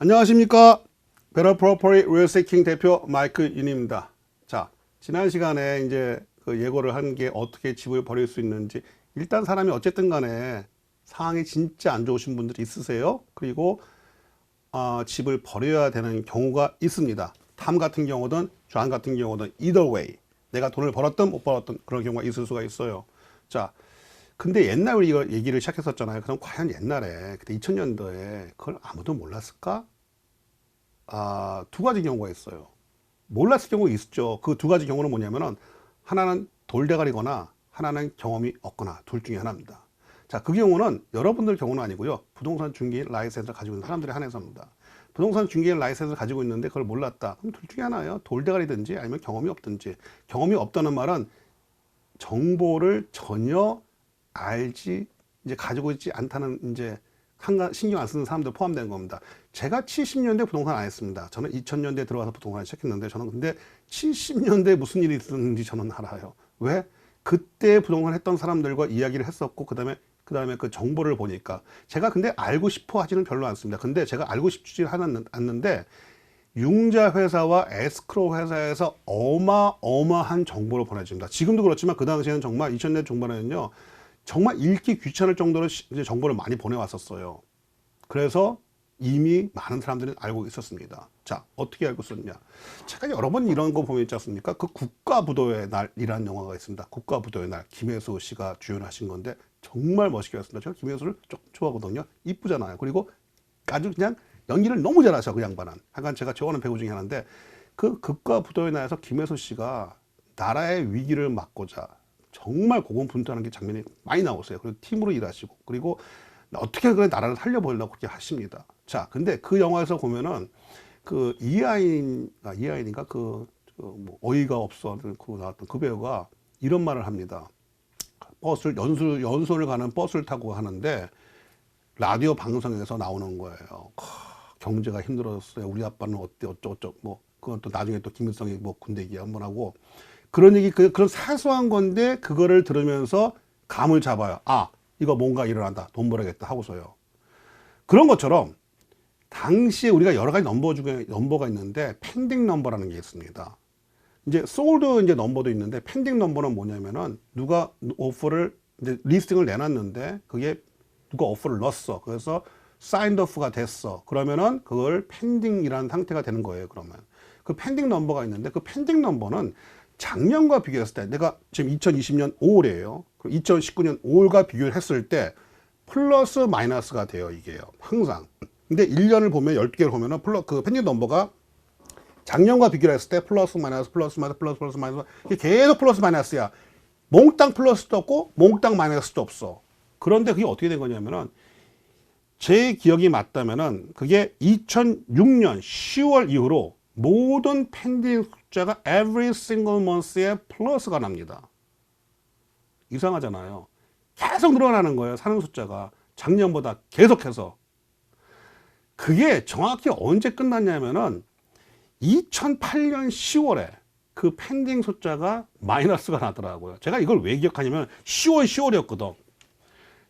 안녕하십니까. 베러 프로퍼리 릴스테이킹 대표 마이크 윤입니다. 자, 지난 시간에 이제 그 예고를 한 게 어떻게 집을 버릴 수 있는지, 일단 사람이 어쨌든 간에 상황이 진짜 안 좋으신 분들이 있으세요. 그리고 집을 버려야 되는 경우가 있습니다. 탐 같은 경우든 좌안 같은 경우든 either way, 내가 돈을 벌었든 못 벌었든 그런 경우가 있을 수가 있어요. 자, 근데 옛날 우리 이거 얘기를 시작했었잖아요. 그럼 과연 옛날에 그때 2000년도에 그걸 아무도 몰랐을까? 두 가지 경우가 있어요. 몰랐을 경우가 있었죠. 그 두 가지 경우는 뭐냐면은 하나는 돌대가리거나 하나는 경험이 없거나 둘 중에 하나입니다. 자, 그 경우는 여러분들 경우는 아니고요. 부동산 중개인 라이센스를 가지고 있는 사람들에 한해서입니다. 부동산 중개인 라이센스를 가지고 있는데 그걸 몰랐다. 그럼 둘 중에 하나예요. 돌대가리든지 아니면 경험이 없든지. 경험이 없다는 말은 정보를 전혀 알지, 이제 가지고 있지 않다는, 이제 신경 안 쓰는 사람들 포함되는 겁니다. 제가 70년대 부동산 안 했습니다. 저는 2000년대 들어가서 부동산을 시작했는데, 저는 근데 70년대 무슨 일이 있었는지 저는 알아요. 왜? 그때 부동산 했던 사람들과 이야기를 했었고, 그 다음에 그 정보를 보니까. 제가 근데 알고 싶어 하지는 별로 않습니다. 근데 제가 알고 싶지 않는데, 융자 회사와 에스크로 회사에서 어마어마한 정보를 보내줍니다. 지금도 그렇지만 그 당시에는 정말 2000년대 중반에는요, 정말 읽기 귀찮을 정도로 이제 정보를 많이 보내왔었어요. 그래서 이미 많은 사람들이 알고 있었습니다. 자, 어떻게 알고 있었냐? 제가 여러 번 이런 거 보면 있지 않습니까? 그 국가부도의 날이라는 영화가 있습니다. 국가부도의 날. 김혜수 씨가 주연하신 건데 정말 멋있게 했습니다. 제가 김혜수를 조금 좋아하거든요. 이쁘잖아요. 그리고 아주 그냥 연기를 너무 잘하셔, 그 양반은. 하여간 제가 좋아하는 배우 중에 하나인데, 그 국가부도의 날에서 김혜수 씨가 나라의 위기를 막고자 정말 고군분투하는 게 장면이 많이 나오세요. 그리고 팀으로 일하시고, 그리고 어떻게 그래 나라를 살려보려고 그렇게 하십니다. 자, 근데 그 영화에서 보면은 그 이하인인가 뭐 어이가 없어 그 나왔던 그 배우가 이런 말을 합니다. 버스를 연수를 가는 버스를 타고 하는데 라디오 방송에서 나오는 거예요. 경제가 힘들었어요. 우리 아빠는 어때 어쩌고저쩌고, 뭐 그건 또 나중에 또 김일성이 뭐 군대 얘기 한번 하고, 그런 얘기, 그런 사소한 건데 그거를 들으면서 감을 잡아요. 이거 뭔가 일어난다, 돈 벌어야겠다 하고서요. 그런 것처럼 당시에 우리가 여러 가지 넘버 중에 넘버가 있는데 펜딩 넘버라는 게 있습니다. 이제 솔드 이제 넘버도 있는데, 펜딩 넘버는 뭐냐면은 누가 오퍼를 이제 리스팅을 내놨는데 그게 누가 오퍼를 넣었어. 그래서 사인드 오프가 됐어. 그러면은 그걸 펜딩이라는 상태가 되는 거예요. 그러면 그 펜딩 넘버가 있는데, 그 펜딩 넘버는 작년과 비교했을 때, 내가 지금 2020년 5월이에요. 2019년 5월과 비교를 했을 때 플러스 마이너스가 돼요, 이게요. 항상. 근데 1년을 보면 12개를 보면은 그 펜딩 넘버가 작년과 비교를 했을 때 플러스 마이너스 플러스 마이너스 플러스 마이너스, 이게 계속 플러스 마이너스야. 몽땅 플러스도 없고 몽땅 마이너스도 없어. 그런데 그게 어떻게 된 거냐면은, 제 기억이 맞다면은 그게 2006년 10월 이후로 모든 펜딩 숫자가 every single month에 플러스가 납니다. 이상하잖아요. 계속 늘어나는 거예요, 사는 숫자가. 작년보다 계속해서. 그게 정확히 언제 끝났냐면은 2008년 10월에 그 펜딩 숫자가 마이너스가 나더라고요. 제가 이걸 왜 기억하냐면 10월이었거든.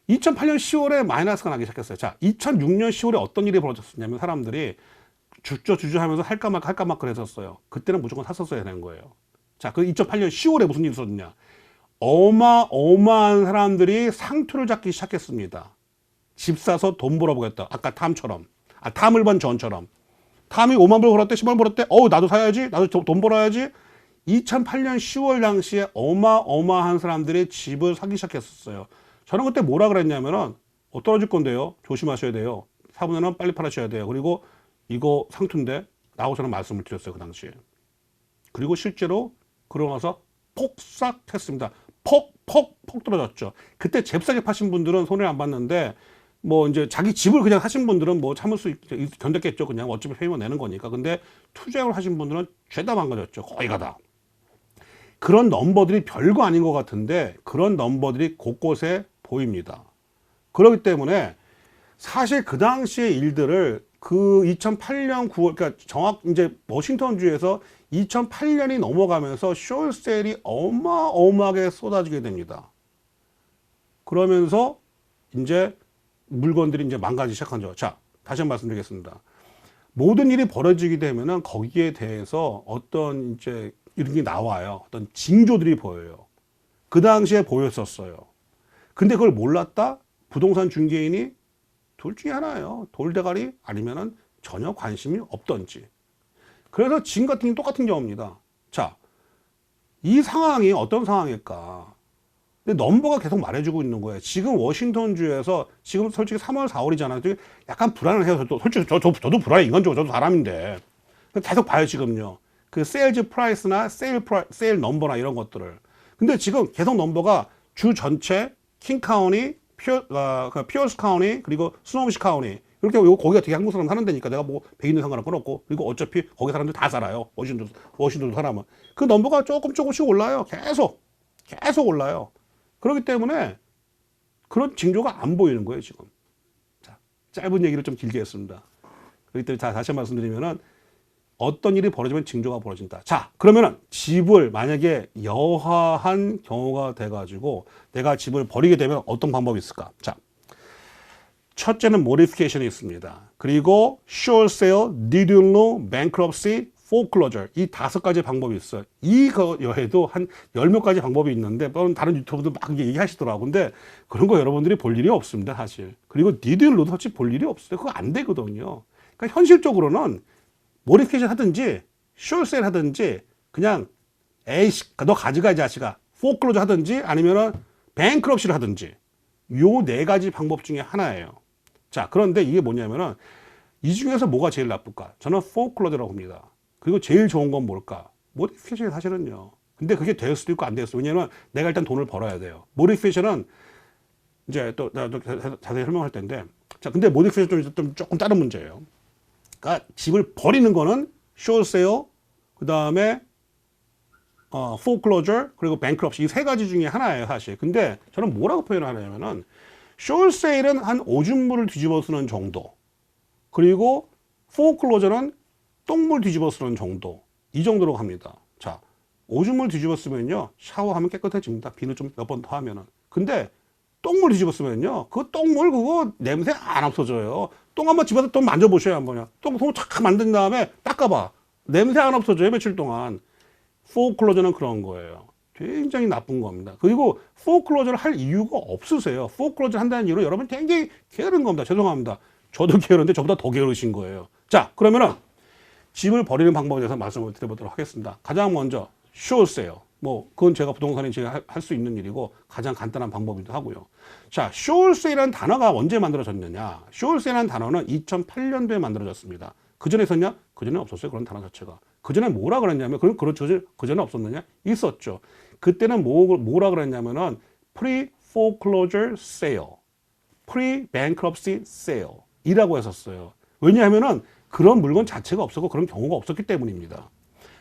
2008년 10월에 마이너스가 나기 시작했어요. 자, 2006년 10월에 어떤 일이 벌어졌었냐면, 사람들이 주저 하면서 할까 말까 했었어요. 그때는 무조건 샀었어야 되는 거예요. 자, 그 2008년 10월에 무슨 일이 있었냐? 어마어마한 사람들이 상투를 잡기 시작했습니다. 집 사서 돈 벌어보겠다. 아까 탐처럼. 탐을 번 전처럼. 탐이 5만 불 벌었대, 10만 불 벌었대. 나도 사야지. 나도 돈 벌어야지. 2008년 10월 당시에 어마어마한 사람들이 집을 사기 시작했었어요. 저는 그때 뭐라 그랬냐면은, 떨어질 건데요. 조심하셔야 돼요. 사보면은 빨리 팔아셔야 돼요. 그리고 이거 상투인데 라고 저는 말씀을 드렸어요, 그 당시에. 그리고 실제로 그러고 나서 폭삭했습니다. 폭 떨어졌죠. 그때 잽싸게 파신 분들은 손해를 안 봤는데, 뭐 이제 자기 집을 그냥 하신 분들은 뭐 참을 수 견뎠겠죠. 그냥 어차피 페이먼 내는 거니까. 근데 투자를 하신 분들은 죄다 망가졌죠. 거의 가다. 그런 넘버들이 별거 아닌 것 같은데 그런 넘버들이 곳곳에 보입니다. 그렇기 때문에 사실 그 당시의 일들을 그 2008년 9월, 그러니까 이제 워싱턴주에서 2008년이 넘어가면서 숏셀이 어마어마하게 쏟아지게 됩니다. 그러면서 이제 물건들이 이제 망가지기 시작한 거죠. 자, 다시 한번 말씀드리겠습니다. 모든 일이 벌어지게 되면은 거기에 대해서 어떤 이제 이런 게 나와요. 어떤 징조들이 보여요. 그 당시에 보였었어요. 근데 그걸 몰랐다? 부동산 중개인이 둘 중에 하나예요. 돌대가리 아니면은 전혀 관심이 없던지. 그래서 지금 같은 경우 똑같은 경우입니다. 자, 이 상황이 어떤 상황일까? 근데 넘버가 계속 말해주고 있는 거예요. 지금 워싱턴주에서 지금 솔직히 3월, 4월이잖아요. 약간 불안을 해요. 솔직히 저도 불안해. 인간적으로 저도 사람인데. 계속 봐요, 지금요. 그 세일즈 프라이스나 세일 넘버나 이런 것들을. 근데 지금 계속 넘버가 주 전체 킹카운티, 피어스 카운티, 그리고 스노우시 카운티. 이렇게 거기가 되게 한국 사람 사는 데니까 내가 뭐 백인도 상관없고 없고, 그리고 어차피 거기 사람들 다 살아요. 워싱턴도 사람은. 그 넘버가 조금씩 올라요. 계속 올라요. 그렇기 때문에 그런 징조가 안 보이는 거예요, 지금. 자, 짧은 얘기를 좀 길게 했습니다. 그렇기 때문에 다시 말씀드리면은 어떤 일이 벌어지면 징조가 벌어진다. 자, 그러면은 집을 만약에 여하한 경우가 돼가지고 내가 집을 버리게 되면 어떤 방법이 있을까? 자, 첫째는 modification이 있습니다. 그리고 short sale, deed in lieu, bankruptcy, foreclosure 이 5가지 방법이 있어요. 이거 외에도 한 10몇 가지 방법이 있는데 다른 유튜브도 막 얘기하시더라고요. 근데 그런 거 여러분들이 볼 일이 없습니다, 사실. 그리고 deed in lieu도 사실 볼 일이 없어요. 그거 안 되거든요. 그러니까 현실적으로는 모디피케이션 하든지 숏셀 하든지 그냥 에이씨 너 가져가 이 자식아 포클로즈 하든지 아니면은 뱅크럽시를 하든지 요 4가지 방법 중에 하나예요. 자, 그런데 이게 뭐냐면은 이 중에서 뭐가 제일 나쁠까? 저는 포클로즈라고 봅니다. 그리고 제일 좋은 건 뭘까? 모디피케이션이 사실은요. 근데 그게 될 수도 있고 안 될 수도 있고 왜냐면 내가 일단 돈을 벌어야 돼요. 모디피케이션은 이제 또 자세히 설명할 텐데 자, 근데 모디피케이션 좀 조금 다른 문제예요. 그러니까 집을 버리는 거는 숏세일, 그 다음에 foreclosure, 그리고 bankruptcy 이 3가지 중에 하나예요, 사실. 근데 저는 뭐라고 표현을 하냐면은 숏세일은 한 오줌물을 뒤집어 쓰는 정도, 그리고 foreclosure는 똥물 뒤집어 쓰는 정도, 이 정도로 합니다. 자, 오줌물 뒤집어 쓰면요 샤워하면 깨끗해집니다. 비누 좀 몇 번 더 하면은. 근데 똥물 뒤집어 쓰면요 그 똥물 그거 냄새 안 없어져요. 똥 한번 집어서 똥 만져보셔요, 한번요. 똥 착 만든 다음에 닦아봐. 냄새 안 없어져요, 며칠 동안. 포클로저는 그런 거예요. 굉장히 나쁜 겁니다. 그리고 포클로저를 할 이유가 없으세요. 포클로저 한다는 이유로 여러분 굉장히 게으른 겁니다. 죄송합니다. 저도 게으른데 저보다 더 게으르신 거예요. 자, 그러면은 집을 버리는 방법에 대해서 말씀을 드려보도록 하겠습니다. 가장 먼저 숏세요. 뭐 그건 제가 부동산에 제가 할 수 있는 일이고 가장 간단한 방법이기도 하고요. 자, 숏세일이라는 단어가 언제 만들어졌느냐? 숏세일이라는 단어는 2008년도에 만들어졌습니다. 그 전에 있었냐? 그 전에 없었어요. 그런 단어 자체가. 그 전에 뭐라 그랬냐면 그렇죠. 그 전에 없었느냐? 있었죠. 그때는 뭐라 그랬냐면은 pre-foreclosure sale, pre-bankruptcy sale 이라고 했었어요. 왜냐하면은 그런 물건 자체가 없었고 그런 경우가 없었기 때문입니다.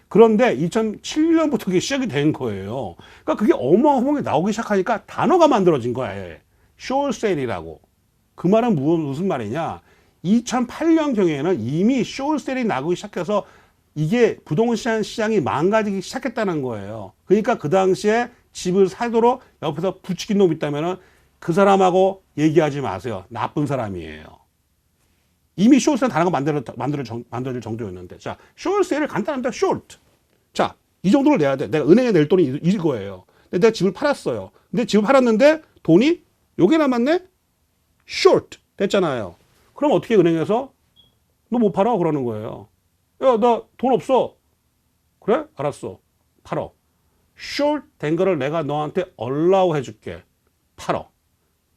그런데 2007년부터 그게 시작이 된 거예요. 그러니까 그게 어마어마하게 나오기 시작하니까 단어가 만들어진 거예요. short sale이라고. 그 말은 무슨 말이냐? 2008년경에는 이미 short sale이 나오기 시작해서 이게 부동산 시장이 망가지기 시작했다는 거예요. 그러니까 그 당시에 집을 사도록 옆에서 부추긴 놈이 있다면은 그 사람하고 얘기하지 마세요. 나쁜 사람이에요. 이미 숏세일 단어가 만들어질 정도였는데. 자, 숏세일을 간단합니다. 숏. 자, 이 정도를 내야 돼. 내가 은행에 낼 돈이 이거예요. 근데 내가 집을 팔았어요. 근데 집을 팔았는데 돈이 요게 남았네? 숏. 됐잖아요. 그럼 어떻게 은행에서 너 못 팔아? 그러는 거예요. 야, 나 돈 없어. 그래? 알았어. 팔어. 숏 된 거를 내가 너한테 allow 해줄게. 팔어.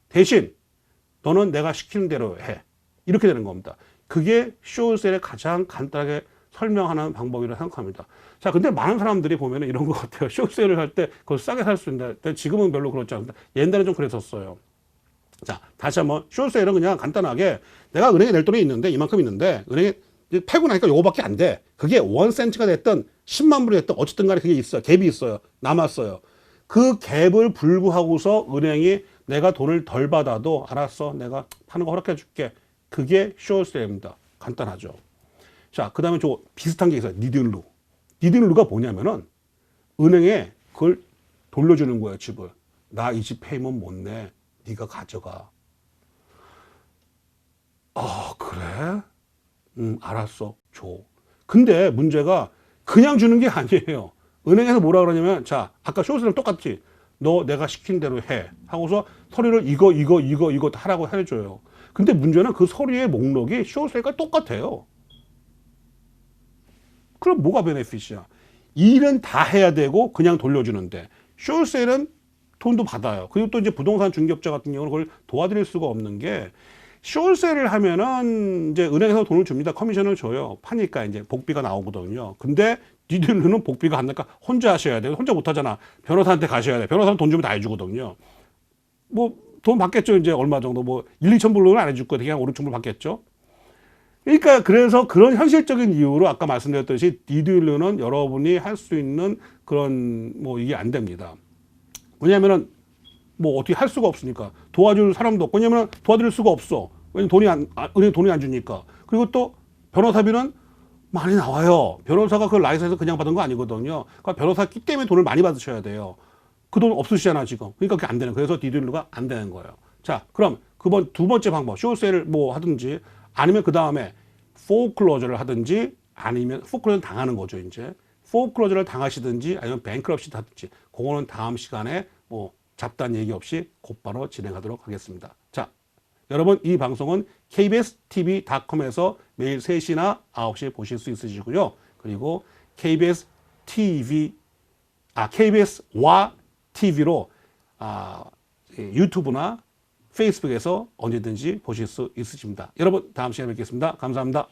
대신 너는 내가 시키는 대로 해. 이렇게 되는 겁니다. 그게 숏셀의 가장 간단하게 설명하는 방법이라고 생각합니다. 자, 근데 많은 사람들이 보면 이런 것 같아요. 숏셀을 할 때 그걸 싸게 살 수 있는데 지금은 별로 그렇지 않습니다. 옛날에 좀 그랬었어요. 자, 다시 한번 숏셀은 그냥 간단하게 내가 은행에 낼 돈이 있는데 이만큼 있는데 은행에 팔고 나니까 요거밖에 안 돼. 그게 1센트가 됐든 10만 불이 됐든 어쨌든 간에 그게 있어요. 갭이 있어요. 남았어요. 그 갭을 불구하고서 은행이 내가 돈을 덜 받아도 알았어. 내가 파는 거 허락해 줄게. 그게 숏셀입니다. 간단하죠. 자, 그 다음에 저 비슷한 게 있어요. 니들루. 니들루가 뭐냐면은 은행에 그걸 돌려주는 거예요, 집을. 나 이 집 페이먼 못 내. 네가 가져가. 아, 그래? 알았어. 줘. 근데 문제가 그냥 주는 게 아니에요. 은행에서 뭐라 그러냐면, 자, 아까 쇼스랑 똑같지. 너 내가 시킨 대로 해. 하고서 서류를 이거 다 하라고 해줘요. 근데 문제는 그 서류의 목록이 쇼스가 똑같아요. 그럼 뭐가 베네핏이야? 일은 다 해야 되고 그냥 돌려주는데 쇼셀은 돈도 받아요. 그리고 또 이제 부동산 중개업자 같은 경우는 그걸 도와드릴 수가 없는 게 쇼셀을 하면은 이제 은행에서 돈을 줍니다. 커미션을 줘요. 파니까 이제 복비가 나오거든요. 근데 니들은 복비가 안 나니까 혼자 하셔야 돼요. 혼자 못 하잖아. 변호사한테 가셔야 돼. 변호사는 돈 주면 다 해주거든요. 뭐 돈 받겠죠. 이제 얼마 정도 뭐 1, 2천 불로는 안 해줄 거예요. 그냥 5, 6천 불 받겠죠. 그러니까 그래서 그런 현실적인 이유로 아까 말씀드렸듯이 디딜루는 여러분이 할 수 있는 그런 뭐 이게 안 됩니다. 왜냐면은 뭐 어떻게 할 수가 없으니까 도와줄 사람도 없고 왜냐면 도와드릴 수가 없어. 왜냐면 은행 돈이 안 주니까. 그리고 또 변호사비는 많이 나와요. 변호사가 그 라이선에서 그냥 받은 거 아니거든요. 그러니까 변호사 끼 때문에 돈을 많이 받으셔야 돼요. 그 돈 없으시잖아 지금. 그러니까 그게 안 되는 거예요. 그래서 디딜루가 안 되는 거예요. 자, 그럼 두 번째 방법 쇼세일 뭐 하든지 아니면 그 다음에 포클로저를 하든지 아니면 포클로저 당하는 거죠 이제 포클로저를 당하시든지 아니면 뱅크럽시 하든지 그거는 다음 시간에 뭐 잡다한 얘기 없이 곧바로 진행하도록 하겠습니다. 자, 여러분 이 방송은 kbstv.com에서 매일 3시나 9시에 보실 수 있으시고요. 그리고 KBS와 TV로 유튜브나 페이스북에서 언제든지 보실 수 있으십니다. 여러분 다음 시간에 뵙겠습니다. 감사합니다.